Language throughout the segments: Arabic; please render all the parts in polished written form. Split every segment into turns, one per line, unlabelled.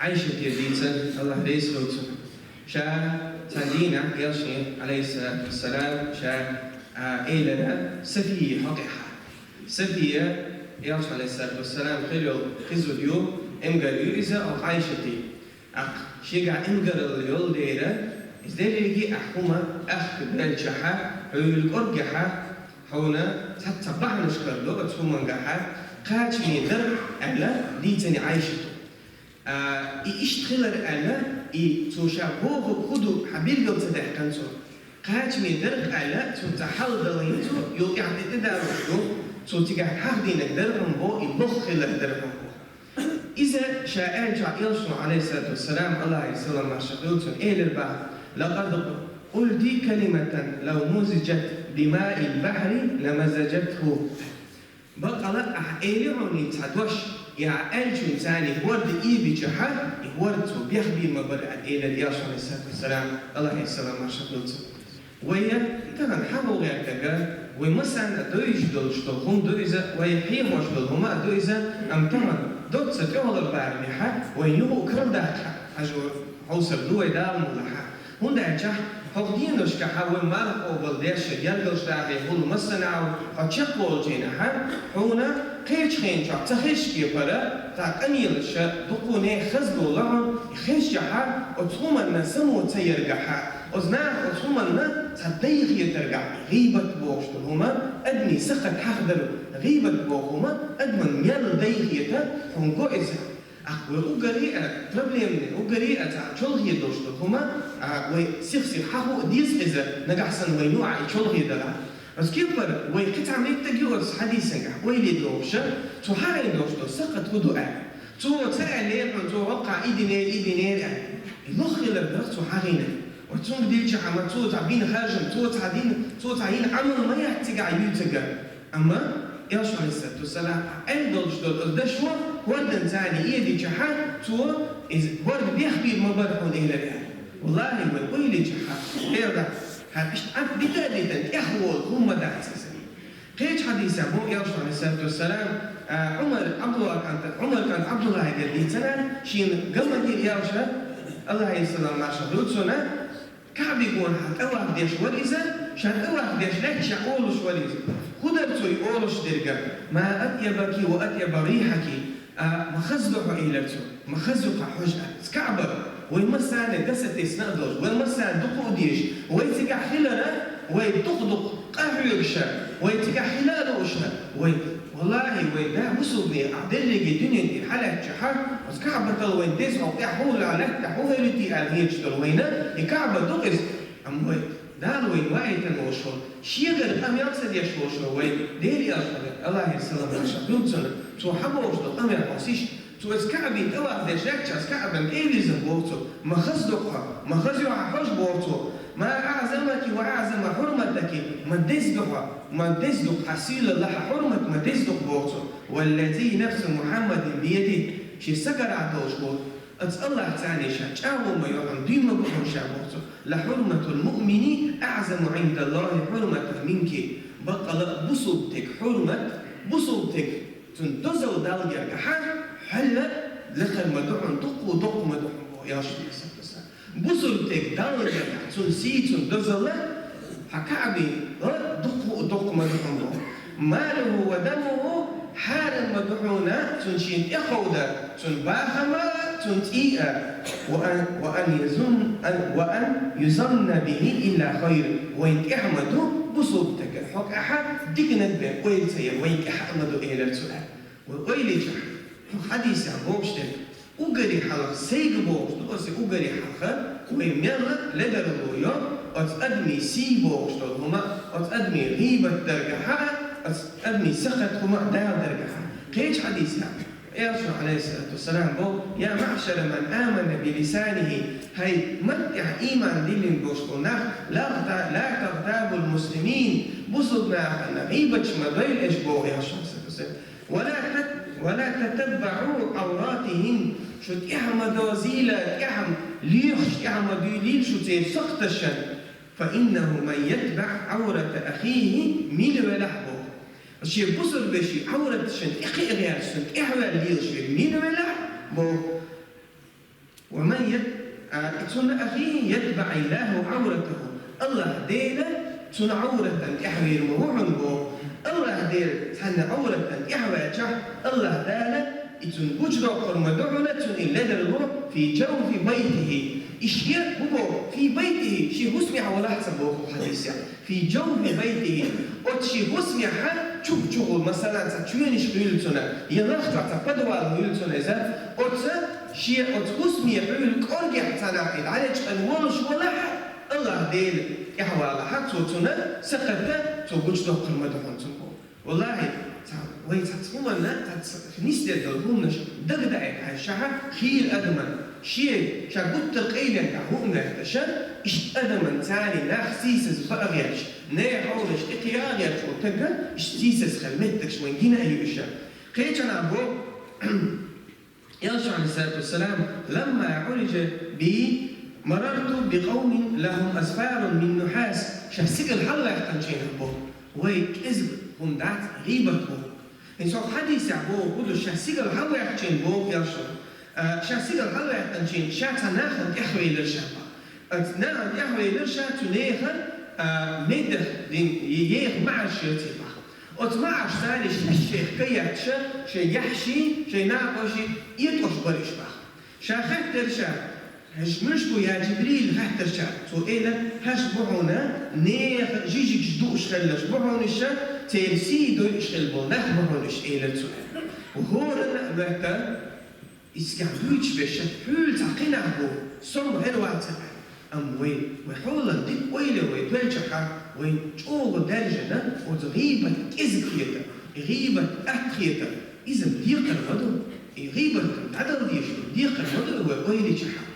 عايشة ديتن الله ريس لوتن شا تندينا يلشي عليه الصلاة والسلام شا إيلنا سفية حقيقة سفية يلشي عليه الصلاة والسلام خزو اليوم إمقاليو إذا أو عايشة دي شيقع إمقال اليول ديرا إزدالي أحكومة بالجحا ويلقرقحا هنا تتبع نشكر له بتفهم جحا قاش ميدر على ديتني عايشته إيش تخلر على توشا هو خدو حبيب قلت ده كنتو قاش ميدر على تحل دلينتو يو يعني تدارشو تيجي حقدي نقدرهم بو يبخ لقدرهم إذا شاء يلشوا عليه الصلاة والسلام الله يسلم مع شقيلتهم البعض لقد قلت كلمة لو مزجت بماء البحر لمزجته بقى لا أحيلوني تدوش يا ألشون ثاني ورد إيبي جحا ورد بيخبي مبرع إلى الياش عليه الصلاة والسلام الله يسلم مع شقيلته ويا تمام حبوا غير كذا ومثلا دويج دولشتو هم دويزا ويحيم وشدول هما دويزا أم تمام دوت ستيوه البارنيحة وينو أكرم داكا أجور حوصر دوي دار ملحا هون داكا هودينوش كحاول مالك أو بلديش يلقلش داكي هول مصنعو هتشق بولجينها هونا قيش خينشا تخيش كيبرا تاقنيلش دقوني خزدو لهم يخيش جحا وتخومنا سمو تيرقحا وزناح وتخومنا تديخ يترقع غيبة بوشتو هما أدني سخت حخدر غيبة بوهما أدمن ميال ديخ يتا هنكو إزا أقوى أقريئة بروبليمني أقريئة تشولغي دوشتو هما ويسيخسي حاهو ديس إزا نقحسن وينوع تشولغي دلا بس كيفر ويقطع ميتاجيوز حديثا ويلي دوشة تحاري دوشتو سقط هدوء تو تسألين تو وقع إيدينير يلوخي لبرغ تحارينا وتون ديجي عم تو تعبين خارجم تو تعين عمل ما يحتاج يوتجا أما ياش عليه الصلاة والسلام عندوش دول دشوا ودن ثاني يدي جحا تو إز ورد بيخبي مبرحون إلى الآن والله ويلي جحا غير ده هالش بداية إخوة هم دعسة قيش حديث أبو ياش عليه الصلاة والسلام عمر كان عبد الله قال سنة شين قمة ياشا الله يسلم مع شهودنا كعب يقول حق أوعى بديش وريزة شان أوعى بديش لا تشعولش وريزة خدرتو يقولش درجة ما أطيبك وأطيب ريحك مخزلح إلتو مخزلح حجة سكعبر ويمسان دست يسنقدوش ويمسان دقو ديش ويتقع خلالة ويدقدق قهويكشا ويتقع خلاله وشا والله وين وصلني عدلك الدنيا دي حالة شحر بس كعبة وين تسعى وتحول على تحول لتي على تشتغل وينا كعبة دقس أم دار وين واحد الموشول شيء غير أم يقصد يشوشوا وين ديري أصلا الله يسلم على شقيوتنا تو حبوش أم يقصيش تو اسكعبي توا دشاك اسكعبن إيه زبورتو ما خصدقها ما خزيوا حوش بورتو ما أعظمك وأعظم حرمتك ما دزدق حسيل الله حرمت ما دزدق بورتو والذي نفس محمد بيده شي سكر عدوش بورتو أتس الله تعالى شاو ما يوم ديما بحر شابورتو لحرمة المؤمن أعظم عند الله حرمة منك بقى بصوبتك حرمة بصوبتك تنتظر دالجر كحاجة حلا لخر مدعون دق مدعون يا شيخ بصلتك دالجر تنسي تنتظر حكعبي دق مدعون ماله ودمه حال مدعونا تنشين إخودا تنباهما تنتيئا وأن يظن به إلا خير وإن أحمد بصلتك الحق أحد دقنا به وين سير وين أحمد إلى السؤال وإلي جحر حديث عن بوشتك أقري حلق سيق بوشتك أسي أقري حلق ويميلا لدر الويا أتقدمي سي بوشتك هما أتقدمي غيبة درجة أتقدمي سخط هما دار درجة كيش حديث يرجع عليه الصلاة والسلام بو يا معشر من آمن بلسانه هاي متع إيمان دين بوشتنا لا تغتابوا المسلمين بصدنا غيبة مبين إيش بو يرجع ولا تتبعوا عوراتهم شو تحمد وزيلة تحم ليخش تحمد ليل شو تسقطشن فإنه من يتبع عورة أخيه ميل ولحبه الشيء بصر بشي عورة شن إخي غير شن إحوال ليل شن ميل ولحبه ويت تون أخي يتبع الله عورته الله دينا تون عورة إحوي الموعن بو الله دير تن عورة إحوي جه الله دانا تون بجرا قرمدعنا تون إلا في جوف بيته إشياء هو في بيته شيء هسمع ولا حسب حديث في جوف بيته أتشي هسمع شوف شغل مثلا تشوينش بيلتنا ينخطع تقدوا بيلتنا إذا شيء هسمع بيل كارجع تناقل على الولش ولا الله ديل إحوال حتى تنا سقطت توجد قرمدعنا والله ويتطمنا نسدد الهمنش دغدعك هالشعر خيل أدمن شيء شقدت قيلا كهمنا اختشان إش أدمن تاني ناخسيسس بأغيرش ناحولش إقياغيرش وتقا إشتيسس خلمتكش وين جينا أيوشا قيتنا أبو يرجع عليه الصلاة والسلام لما عرج بي مررت بقوم لهم أسفار من نحاس شهسك الحلوة يحتنشين أبو ويكذب هم دعت غيبة بو إن شاء حديث أبو كله شهسك الحلوة يحتنشين بو يرجع شهسك الحلوة يحتنشين شاتا ناخد إحوي للشابة ناخد إحوي للشابة تناخد مدخ ييخ مع الشيطيبة وتمعش ثاني الشيخ كياتش شي يحشي شي ناقشي يطوش بريشبه شاخت ترشا هش مشتو يا جبريل هاتر شا تو إلى هش بوعنا نيخ جيجي جدوش خلش بوعنش تيرسي دو إشخل بونخ بوعنش إلى تو وهورنا بهتا إسكعبوش بشت حول تقنع بو صم هرواتك أم وين وحولا ديك ويلي ويتوالجحا وين جوغ درجنا وتغيبة كذكيتا غيبة أحكيتا إذا ديقر مدو غيبة تعدل ديقر مدو ويلي جحا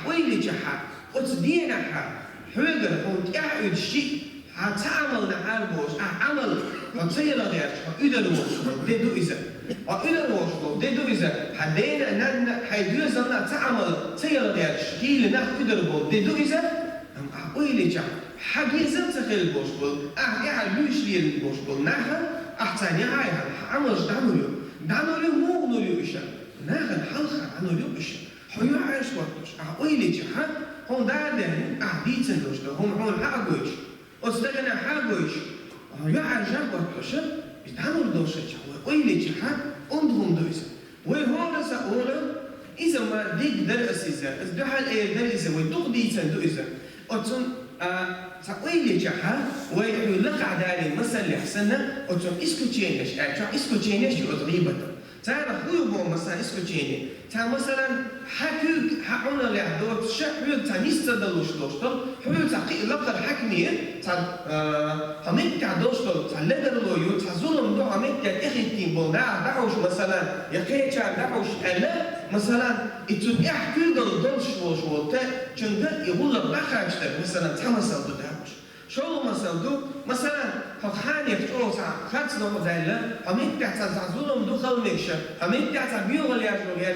ويلي جحا وتدينا حا حوغر هون تعود شيء هتعمل نعالبوش عمل هتصير غيرش هقدر وشو ديدو إذا هقدر وشو ديدو إذا حدينا نن حيدو زمنا تعمل تصير غيرش هي لنا هقدر بو ديدو إذا أم ويلي جحا حاجة زمت خير بوش بول يعلوش لي البوش بول نحن أحسن يعايها عملش دعنوليو مو نوليو إيشا نحن حلخة عنوليو إيشا حيو عايش وقتش ويلي جحا هون دادن أحديثن دوش هم هون حاجوش أستغنى حاجوش يا عجب وقتش يتعمل دوش ويلي جحا أندهم دويسا وهو سأقول إذا ما ديك درس إذا إزدحال إيه درس ويتقدي سندو إذا أتون ويلي جحا ويلقى داري مثلا لحسنا أتون إسكو تشينش إسكو تشينش يضريبه تعال خوي بو مثلا اسمه جيني تعال مثلا حكيك حقنا لعدوت شحوي تعال يستدلوش دوشتل حوي تعقي لقى الحكمية تعال هميك دوشتل تعال لدر لويو تعال ظلم دو هميك إخيتين بو دعوش مثلا يقين تعال دعوش ألا مثلا إتون إحكي دلش وشو تا جندا يقول لك بخشتك مثلا تمسل دو دعوش شو مثلا هخاني فتوه خاتس نوع زيلا همين تعتز ظلم دو خلنيشة همين تعتز بيوغل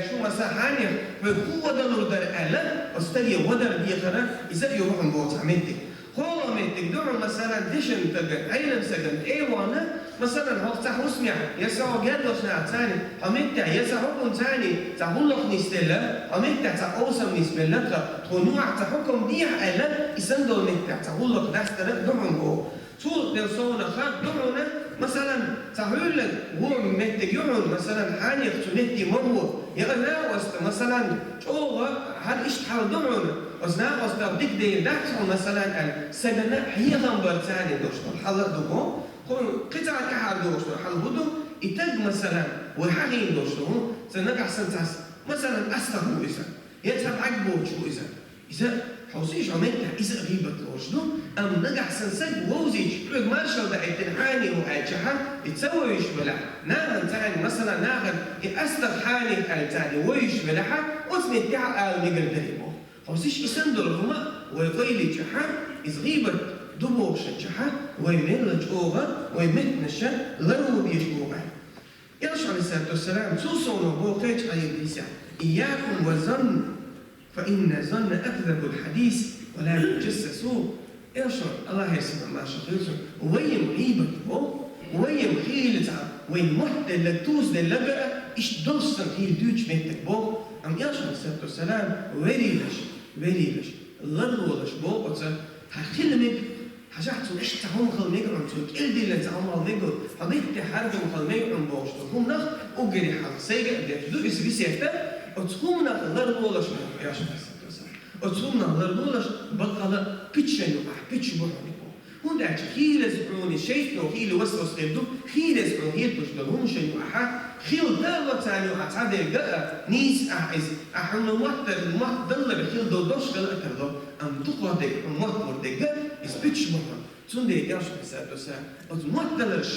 شو مثلا حاني بقوة دلور در ألا استري ودر بيخرا إذا يروحون بوت همينتك هو همينتك دور مثلا ديشن تجن أيلم سجن أيوانا مثلا هفتح اسمع يسوع جدوس نعتاني همينتك يسوع ثاني تعهلق نستلا همينتك تعوسم نسبلك تنوع تحكم ديح ألا إسندو نتك تعهلق دستر دورهم بو طول بيرسونا خاب دعونا مثلا تقول لك هو متجعون مثلا حاني تنتي مرو يغنى وست مثلا شو هل إيش حال دعونا أصنع وست بدك دي دحصل مثلا السجنة هي غنبر ثاني دوشتو حال دعو هو قطعة كحال دوشتو حال بدو يتج مثلا وحقين دوشتو سنرجع سنتاس مثلا أستهو إذا يتحب عجبه شو إذا حوسيش عملتها إذا غيبة وشنو أم نجح سنسج ووزيج لك مارشال ده التنحاني وأجحا يتسوي ويش بلع ناغن تاني مثلا ناغن يأستر حاني التاني ويش بلعها واسمي تعال نقل دريبو حوسيش يسندر هما ويغيلي جحا إذا غيبة دبوش جحا ويمن لجوغا ويمتنشا لرو بيجوغا يرشع عليه الصلاة والسلام سوسونو بوقيت عليه بيسا إياكم والظن فإن الظن أكذب الحديث ولا يتجسسوا إرشع الله يسمع ما شخيصه وين غيبة بو وين خيلة وين محتل لتوز للبقى إيش دوستن هي دوش متك بو أم ياشم السلام والسلام وريلش لرولش بوقت هخلمك حاجات إيش تعهم خلمك عن سوق إلدي اللي تعهم خلمك حبيت تحرك خلمك عن باش تكون نخ وجري حق سيجا ده إس بيسيفته وتكون نخ لرولش ياشم السلام والسلام وتكون نخ لرولش بقى بيتشنو بيتش بحني هون ده خيل زبروني شيء لو خيل وسوس قدو خيل زبرون هيل بشلون هم شيء أحد خيل دالة ثاني وعتادة جاء نيس أعز أحنا ما ضل بخيل دوش قال أكله أم تقعد أم ما تقعد جاء إسبتش مهم تون ده ياش بس ما ضلش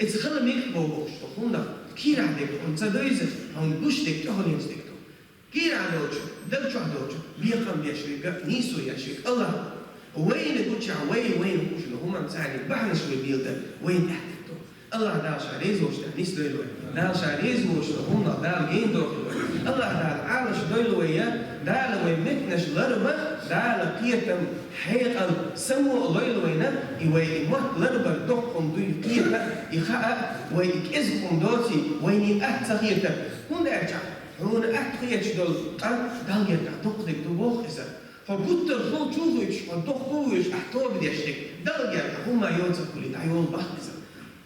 إتخلى ميك بوش تخونا كير عندك أنت دايز هم بوش دك تهون ينزدك كير عندوش دلش عندوش بيقام بيشرك نيسو يشرك الله وين كوتش وين كوتش اللي هم مساعدين بحنا شوي بيلده وين تحته الله دار شاريز وش تحنيس دويلوي دار شاريز وش هم دار جين دويلوي الله دار عالش دويلوي دار وين مكنش لربة دار قيتم حيقا سمو دويلوينا يوين مات لربة دقهم دوي قيتم يخاء ويكزكم دوتي وين أحتقيتم هون أرجع هون أحتقيتش دول دال يرجع دقدك دوبوخ إذا فقلت الخو تشوفش فالدخوش أحتوى بدي أشتك درجة هما يوتك كل تعيون بحث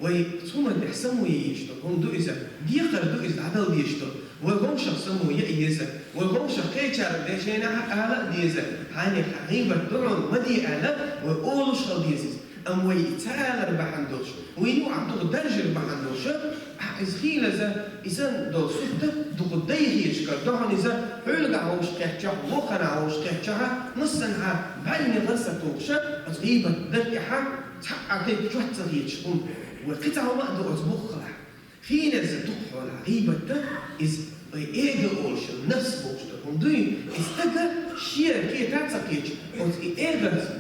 وثم نحسموا يشتغل هم دو إذا ديقر دو إذا عدل ديشتغل وهم شخصموا يأيزا وهم شقيتشار ديشينا آلا ديزا هاني حقيبة دعون مدي آلا وقولوا شغل ديزيز أم ويتالر بحندوش وينو عبدو درجر بحندوش إذا خيلة إذا دو سفدة دو قديه يشكر دعون إذا هلقا عوش قيحشا وقنا عوش قيحشا نصنع بعين غرسة توقشا أتغيبة درقحا تحقق جوات تغييشكم وقطع ما دو أتبخلا خيلة تقحو العغيبة إذ إيجا أولش نفس بوشتا هم دوين إستقى شير كي تعتقيش إيجا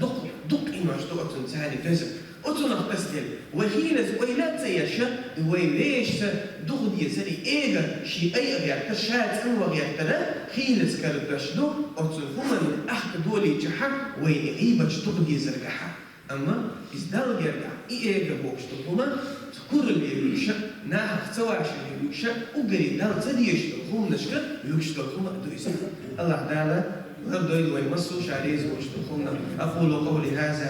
دق إيماش دو أتن سهاني فزر أتن أخبستل وخيلة ويلات سيشا ويليش دخل يزري إيجا شي أي أغيار كشات أنو أغيار ترى خيلة كالباش دو أتن هما من أحد دولي جحا ويعيباش دخل يزرقحا أما إزدال يرجع إيجا بوشتا هما كل اللي يشق ناح تواش اللي يشق وقري دال تديش هم نشكر يشتغل هم دويس الله تعالى غير دويل ويمسوا شعريز ويشتغلون أقول قولي هذا